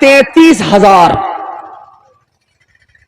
33,000।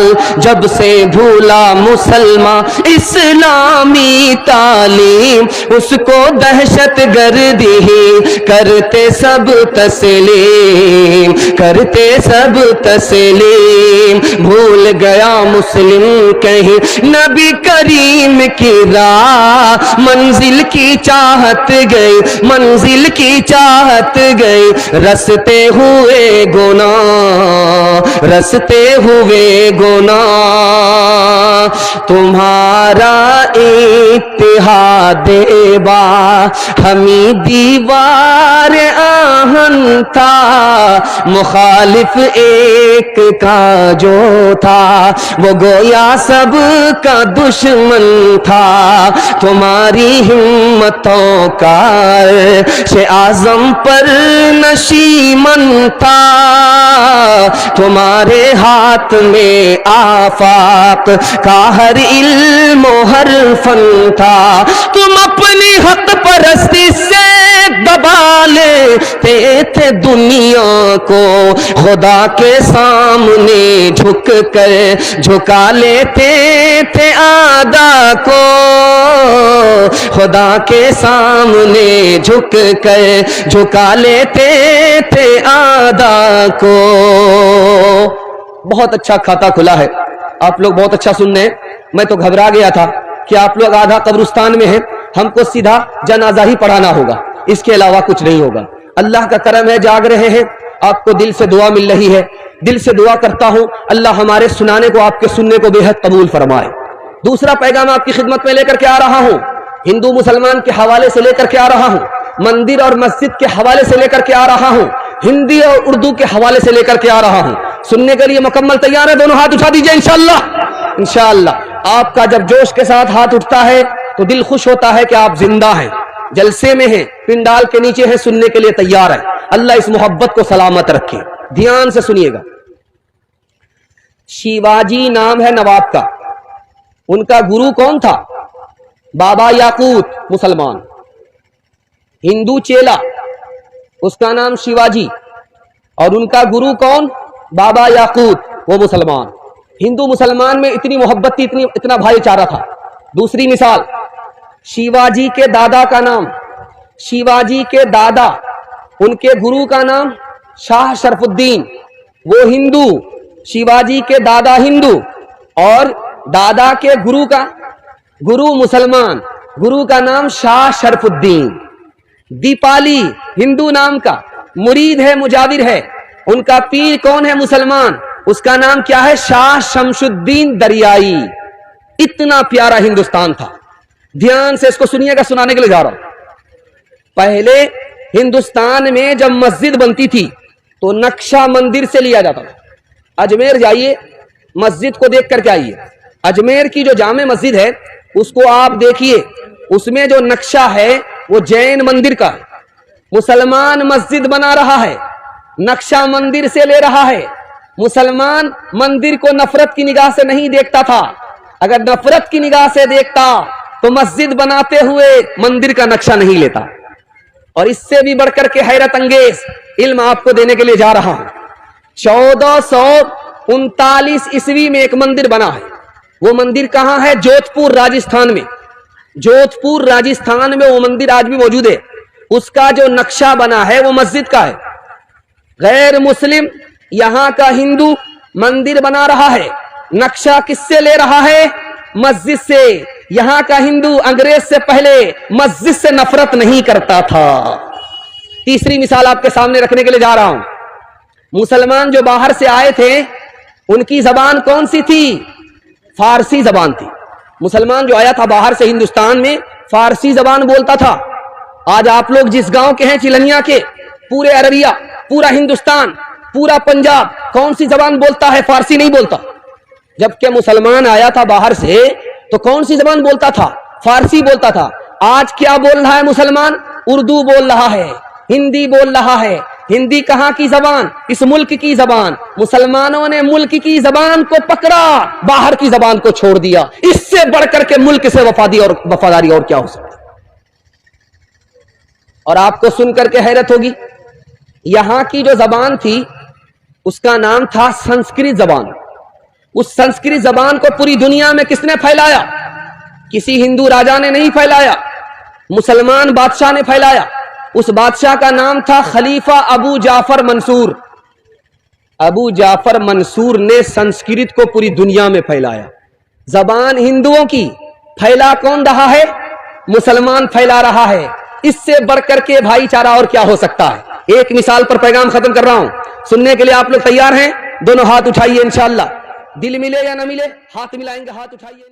سال جب سے بھولا مسلمان اسلامی تعلیم، اس کو دہشت گردی ہی کرتے سب تسلیم، کرتے سب تسلیم۔ بھول گیا مسلم کہیں نبی کریم کی راہ، منزل کی چاہت گئی، منزل کی چاہت گئی، رستے ہوئے گناہ، رستے ہوئے گناہ۔ تمہارا اتحاد با ہمیں دیوار آہن تھا، مخالف ایک کا جو تھا وہ گویا سب کا دشمن تھا۔ تمہاری ہمتوں کا عرش اعظم پر نشیمن تھا، تمہارے ہاتھ میں آفاق کا ہر علم و ہر فن تھا۔ تم اپنی حق پرستی سے دبا لیتے تھے دنیا کو، خدا کے سامنے جھک کر جھکا لیتے تھے اعداء کو، خدا کے سامنے جھک کر جھکا لیتے تھے اعداء کو۔ بہت اچھا کھاتا کھلا ہے، آپ لوگ بہت اچھا سن رہے ہیں۔ میں تو گھبرا گیا تھا کہ آپ لوگ آدھا قبرستان میں ہیں، ہم کو سیدھا جنازہ ہی پڑھانا ہوگا، اس کے علاوہ کچھ نہیں ہوگا۔ اللہ کا کرم ہے، جاگ رہے ہیں، آپ کو دل سے دعا مل رہی ہے، دل سے دعا کرتا ہوں اللہ ہمارے سنانے کو، آپ کے سننے کو بے حد قبول فرمائے۔ دوسرا پیغام آپ کی خدمت میں لے کر کے آ رہا ہوں، ہندو مسلمان کے حوالے سے لے کر کے آ رہا ہوں، مندر اور مسجد کے حوالے سے لے کر کے آ رہا ہوں، ہندی اور اردو کے حوالے سے لے کر کے آ رہا ہوں۔ سننے کے لیے مکمل تیار ہے؟ دونوں ہاتھ اٹھا دیجئے انشاءاللہ۔ انشاءاللہ آپ کا جب جوش کے ساتھ ہاتھ اٹھتا ہے تو دل خوش ہوتا ہے کہ آپ زندہ ہیں، جلسے میں ہیں، پنڈال کے نیچے ہیں، سننے کے لیے تیار ہے۔ اللہ اس محبت کو سلامت رکھے۔ دھیان سے سنیے گا۔ شیواجی نام ہے نواب کا، ان کا گرو کون تھا؟ بابا یاقوت، مسلمان۔ ہندو چیلا، اس کا نام شیواجی، اور ان کا گرو کون؟ بابا یاقوت، وہ مسلمان۔ ہندو مسلمان میں اتنی محبت تھی، اتنا بھائی چارہ تھا۔ دوسری مثال، شیواجی کے دادا کا نام، شیواجی کے دادا، ان کے گرو کا نام شاہ شرف الدین، وہ ہندو، شیواجی کے دادا ہندو، اور دادا کے گرو کا گرو مسلمان، گرو کا نام شاہ شرف الدین۔ دیپالی ہندو نام کا، مرید ہے، مجاور ہے، ان کا پیر کون ہے؟ مسلمان، اس کا نام کیا ہے؟ شاہ شمس الدین دریائی۔ اتنا پیارا ہندوستان تھا۔ دھیان سے اس کو سنیے گا، سنانے کے لیے جا رہا ہوں۔ پہلے ہندوستان میں جب مسجد بنتی تھی تو نقشہ مندر سے لیا جاتا تھا۔ اجمیر جائیے، مسجد کو دیکھ کر کے آئیے۔ اجمیر کی جو جامع مسجد ہے اس کو آپ دیکھیے، اس میں جو نقشہ ہے وہ جین مندر کا ہے۔ مسلمان مسجد بنا رہا ہے، نقشہ مندر سے لے رہا ہے۔ مسلمان مندر کو نفرت کی نگاہ سے نہیں دیکھتا تھا، اگر نفرت کی نگاہ سے دیکھتا تو مسجد بناتے ہوئے مندر کا نقشہ نہیں لیتا۔ اور اس سے بھی بڑھ کر کے حیرت انگیز علم آپ کو دینے کے لیے جا رہا ہوں۔ 1439 عیسوی میں ایک مندر بنا ہے۔ وہ مندر کہاں ہے؟ جودھ پور راجستھان میں۔ جودھ پور راجستھان میں وہ مندر آج بھی موجود ہے۔ اس کا جو نقشہ بنا ہے وہ مسجد کا ہے۔ غیر مسلم یہاں کا ہندو مندر بنا رہا ہے، نقشہ کس سے لے رہا ہے؟ مسجد سے۔ یہاں کا ہندو انگریز سے پہلے مسجد سے نفرت نہیں کرتا تھا۔ تیسری مثال آپ کے سامنے رکھنے کے لیے جا رہا ہوں۔ مسلمان جو باہر سے آئے تھے ان کی زبان کون سی تھی؟ فارسی زبان تھی۔ مسلمان جو آیا تھا باہر سے ہندوستان میں فارسی زبان بولتا تھا۔ آج آپ لوگ جس گاؤں کے ہیں چلنیا کے، پورے عربیہ، پورا ہندوستان، پورا پنجاب کون سی زبان بولتا ہے؟ فارسی نہیں بولتا۔ جبکہ مسلمان آیا تھا باہر سے تو کون سی زبان بولتا تھا؟ فارسی بولتا تھا۔ آج کیا بول رہا ہے مسلمان؟ اردو بول رہا ہے، ہندی بول رہا ہے۔ ہندی کہاں کی زبان؟ اس ملک کی زبان۔ مسلمانوں نے ملک کی زبان کو پکڑا، باہر کی زبان کو چھوڑ دیا۔ اس سے بڑھ کر کے ملک سے وفاداری اور کیا ہو سکتی؟ اور آپ کو سن کر کے حیرت ہوگی، یہاں کی جو زبان تھی اس کا نام تھا سنسکرت زبان۔ اس سنسکرت زبان کو پوری دنیا میں کس نے پھیلایا؟ کسی ہندو راجا نے نہیں پھیلایا، مسلمان بادشاہ نے پھیلایا. اس بادشاہ کا نام تھا خلیفہ ابو جعفر منصور. ابو جعفر منصور نے سنسکرت کو پوری دنیا میں پھیلایا. زبان ہندوؤں کی پھیلا کون رہا ہے؟ مسلمان پھیلا رہا ہے. اس سے بڑھ کر کے بھائی چارہ اور کیا ہو سکتا ہے؟ ایک مثال پر پیغام ختم کر رہا ہوں، سننے کے لیے آپ لوگ تیار ہیں؟ دونوں ہاتھ اٹھائیے انشاءاللہ. دل ملے یا نہ ملے، ہاتھ ملائیں گے، ہاتھ اٹھائیے.